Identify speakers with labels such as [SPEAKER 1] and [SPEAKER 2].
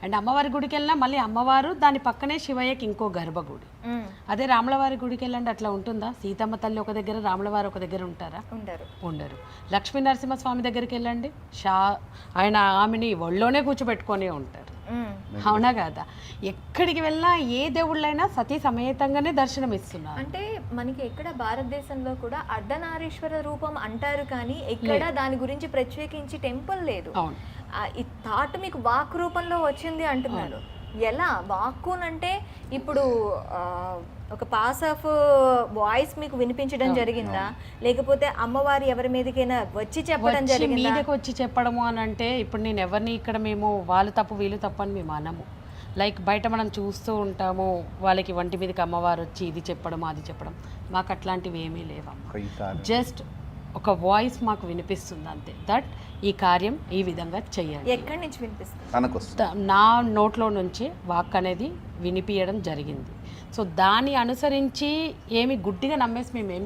[SPEAKER 1] And అమ్మవారి గుడికి వెళ్ళినా మళ్ళీ అమ్మవారు దాని పక్కనే శివయ్యకి ఇంకో గర్భగుడి. అదే రాములవారి గుడికి వెళ్ళండి అట్లా ఉంటుందా? సీతమ్మ తల్లి ఒక దగ్గర, రాములవారు ఒక దగ్గర ఉంటారా? ఉండరు. లక్ష్మీ నరసింహస్వామి దగ్గరికి వెళ్ళండి, ఆయన ఆమెని ఒళ్ళోనే కూర్చోబెట్టుకొని ఉంటారు. అవునా కాదా? ఎక్కడికి వెళ్ళినా ఏ దేవుళ్ళైనా సతీ సమేతంగానే దర్శనం ఇస్తున్నారు.
[SPEAKER 2] అంటే మనకి ఎక్కడ భారతదేశంలో కూడా అర్ధనారీశ్వర రూపం అంటారు కానీ ఎక్కడ దాని గురించి ప్రత్యేకించి టెంపుల్ లేదు. ఈ థాట్ మీకు వాక్ రూపంలో వచ్చింది అంటున్నారు. ఎలా వాక్కునంటే ఇప్పుడు ఒక పాస్ ఆఫ్ వాయిస్ మీకు వినిపించడం జరిగిందా, లేకపోతే అమ్మవారి ఎవరి మీదకైనా వచ్చి చెప్పడం జరిగిందా?
[SPEAKER 1] మీదకి వచ్చి చెప్పడము అని అంటే ఇప్పుడు నేను ఎవరిని ఇక్కడ మేము వాళ్ళు తప్పు వీళ్ళు తప్పు అని మేము అనము. లైక్ బయట మనం చూస్తూ ఉంటాము, వాళ్ళకి వంటి మీదకి అమ్మవారు వచ్చి ఇది చెప్పడం అది చెప్పడం, మాకు అట్లాంటివి ఏమీ లేవమ్మా. జస్ట్ ఒక వాయిస్ మాకు వినిపిస్తుంది అంతే, దట్ ఈ కార్యం ఈ విధంగా చెయ్యాలి.
[SPEAKER 2] ఎక్కడి నుంచి వినిపిస్తుంది?
[SPEAKER 1] నా నోట్లో నుంచి వాక్ అనేది వినిపించడం జరిగింది. సో దాన్ని అనుసరించి ఏమి గుడ్డిగా నమ్మేసి మేము ఏం